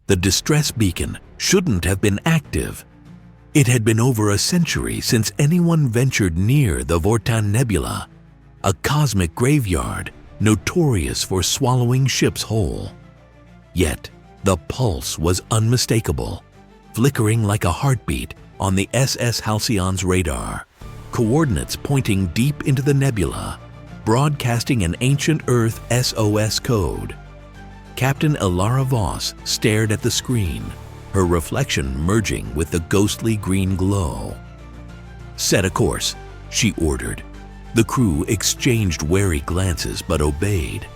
The distress beacon shouldn't have been active. It had been over a century since anyone ventured near the Voran Nebula, a cosmic graveyard notorious for swallowing ships whole. Yet, the pulse was unmistakable, flickering like a heartbeat on the SS Halcyon's radar, coordinates pointing deep into the nebula, broadcasting an ancient Earth SOS code. Captain Alara Voss stared at the screen, her reflection merging with the ghostly green glow. "Set a course," she ordered. The crew exchanged wary glances but obeyed.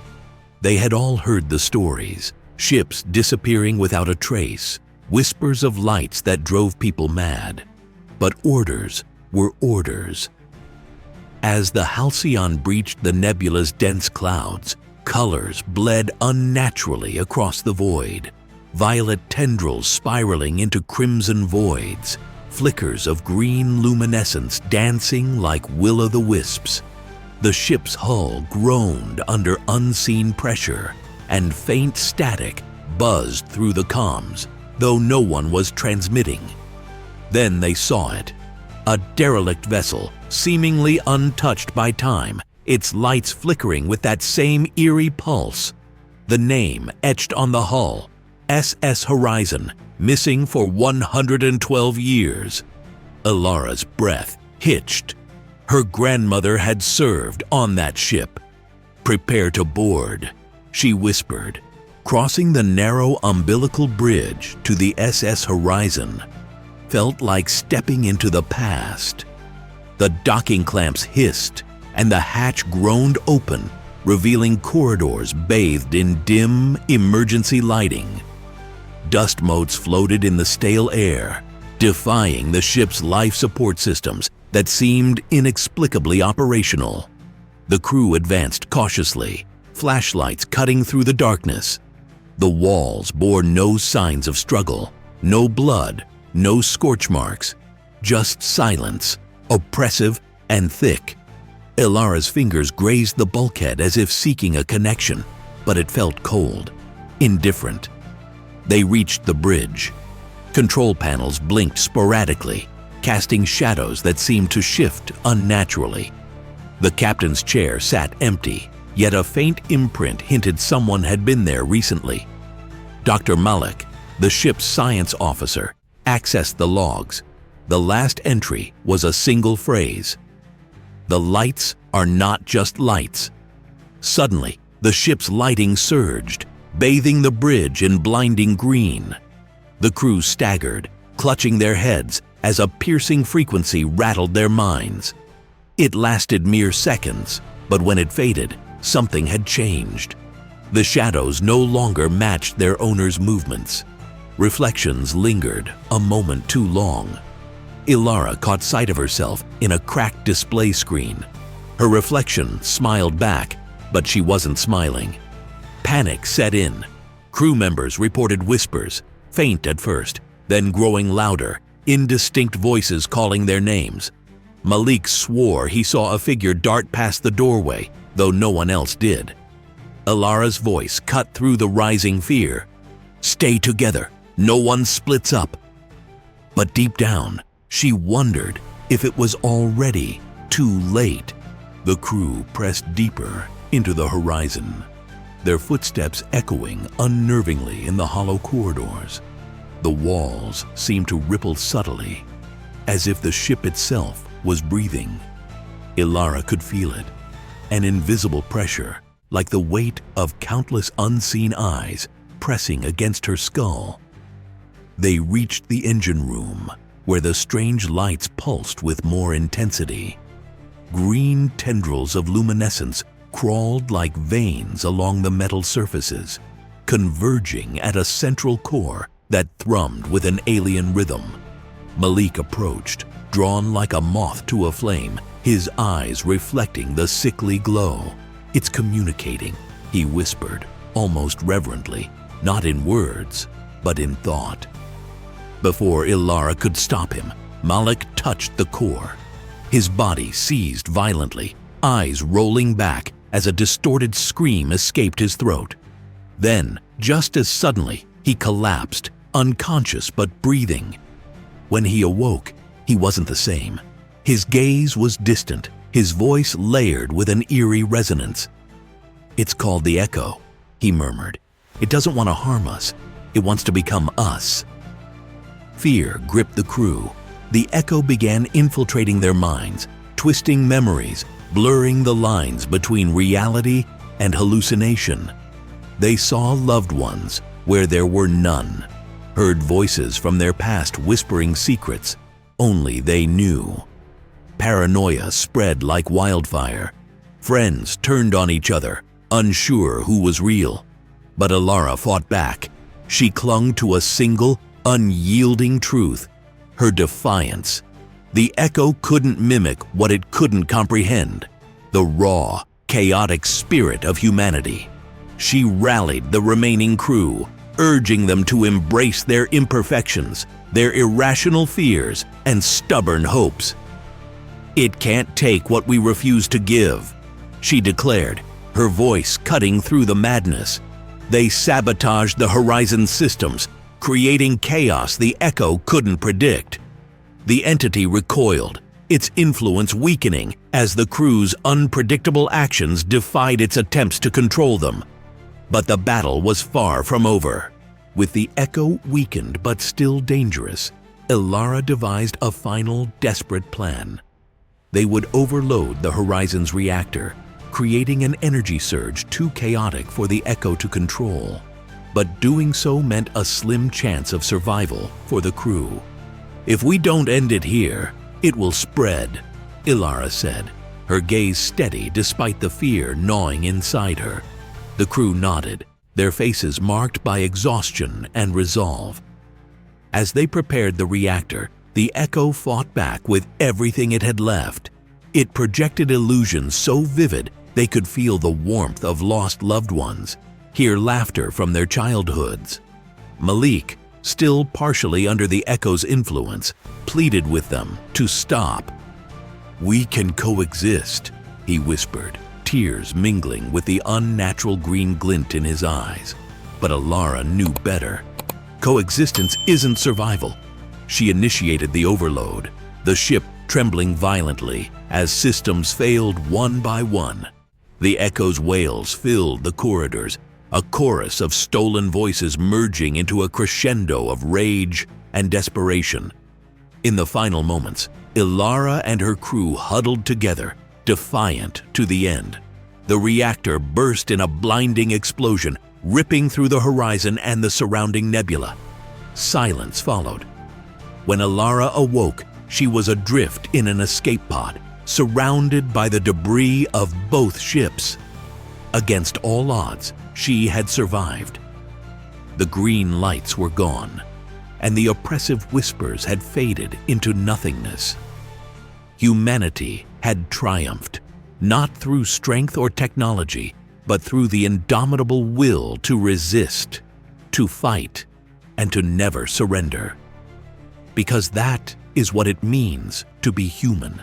They had all heard the stories, ships disappearing without a trace, whispers of lights that drove people mad. But orders were orders. As the Halcyon breached the nebula's dense clouds, colors bled unnaturally across the void. Violet tendrils spiraling into crimson voids, flickers of green luminescence dancing like will-o'-the-wisps. The ship's hull groaned under unseen pressure, and faint static buzzed through the comms, though no one was transmitting. Then they saw it. A derelict vessel, seemingly untouched by time, its lights flickering with that same eerie pulse. The name etched on the hull, SS Horizon, missing for 112 years. Alara's breath hitched. Her grandmother had served on that ship. "Prepare to board," she whispered, crossing the narrow umbilical bridge to the SS Horizon. Felt like stepping into the past. The docking clamps hissed, and the hatch groaned open, revealing corridors bathed in dim, emergency lighting. Dust motes floated in the stale air, defying the ship's life support systems that seemed inexplicably operational. The crew advanced cautiously, flashlights cutting through the darkness. The walls bore no signs of struggle, no blood, no scorch marks, just silence, oppressive and thick. Alara's fingers grazed the bulkhead as if seeking a connection, but it felt cold, indifferent. They reached the bridge. Control panels blinked sporadically, casting shadows that seemed to shift unnaturally. The captain's chair sat empty, yet a faint imprint hinted someone had been there recently. Dr. Malik, the ship's science officer, accessed the logs. The last entry was a single phrase: "The lights are not just lights." Suddenly, the ship's lighting surged, bathing the bridge in blinding green. The crew staggered, clutching their heads as a piercing frequency rattled their minds. It lasted mere seconds, but when it faded, something had changed. The shadows no longer matched their owner's movements. Reflections lingered a moment too long. Alara caught sight of herself in a cracked display screen. Her reflection smiled back, but she wasn't smiling. Panic set in. Crew members reported whispers, faint at first, then growing louder, indistinct voices calling their names. Malik swore he saw a figure dart past the doorway, though no one else did. Alara's voice cut through the rising fear. "Stay together. No one splits up." But deep down, she wondered if it was already too late. The crew pressed deeper into the horizon, their footsteps echoing unnervingly in the hollow corridors. The walls seemed to ripple subtly, as if the ship itself was breathing. Alara could feel it, an invisible pressure, like the weight of countless unseen eyes pressing against her skull. They reached the engine room, where the strange lights pulsed with more intensity. Green tendrils of luminescence crawled like veins along the metal surfaces, converging at a central core that thrummed with an alien rhythm. Malik approached, drawn like a moth to a flame, his eyes reflecting the sickly glow. "It's communicating," he whispered, almost reverently, not in words, but in thought. Before Alara could stop him, Malik touched the core. His body seized violently, eyes rolling back as a distorted scream escaped his throat. Then, just as suddenly, He collapsed, unconscious but breathing. When he awoke, he wasn't the same. His gaze was distant, his voice layered with an eerie resonance. "It's called the Echo," he murmured. "It doesn't want to harm us. It wants to become us." Fear gripped the crew. The Echo began infiltrating their minds, twisting memories, blurring the lines between reality and hallucination. They saw loved ones where there were none, heard voices from their past whispering secrets only they knew. Paranoia spread like wildfire. Friends turned on each other, unsure who was real. But Alara fought back. She clung to a single, unyielding truth: her defiance. The Echo couldn't mimic what it couldn't comprehend: the raw, chaotic spirit of humanity. She rallied the remaining crew, urging them to embrace their imperfections, their irrational fears, and stubborn hopes. "It can't take what we refuse to give," she declared, her voice cutting through the madness. They sabotaged the Horizon systems, creating chaos the Echo couldn't predict. The entity recoiled, its influence weakening as the crew's unpredictable actions defied its attempts to control them. But the battle was far from over. With the Echo weakened but still dangerous, Alara devised a final, desperate plan. They would overload the Horizon's reactor, creating an energy surge too chaotic for the Echo to control. But doing so meant a slim chance of survival for the crew. "If we don't end it here, it will spread," Alara said, her gaze steady despite the fear gnawing inside her. The crew nodded, their faces marked by exhaustion and resolve. As they prepared the reactor, the Echo fought back with everything it had left. It projected illusions so vivid they could feel the warmth of lost loved ones, hear laughter from their childhoods. Malik, still partially under the Echo's influence, pleaded with them to stop. "We can coexist," he whispered, tears mingling with the unnatural green glint in his eyes. But Alara knew better. Coexistence isn't survival. She initiated the overload, the ship trembling violently as systems failed one by one. The Echo's wails filled the corridors, a chorus of stolen voices merging into a crescendo of rage and desperation. In the final moments, Alara and her crew huddled together, defiant to the end. The reactor burst in a blinding explosion, ripping through the Horizon and the surrounding nebula. Silence followed. When Alara awoke, she was adrift in an escape pod, surrounded by the debris of both ships. Against all odds, she had survived. The green lights were gone, and the oppressive whispers had faded into nothingness. Humanity had triumphed, not through strength or technology, but through the indomitable will to resist, to fight, and to never surrender. Because that is what it means to be human.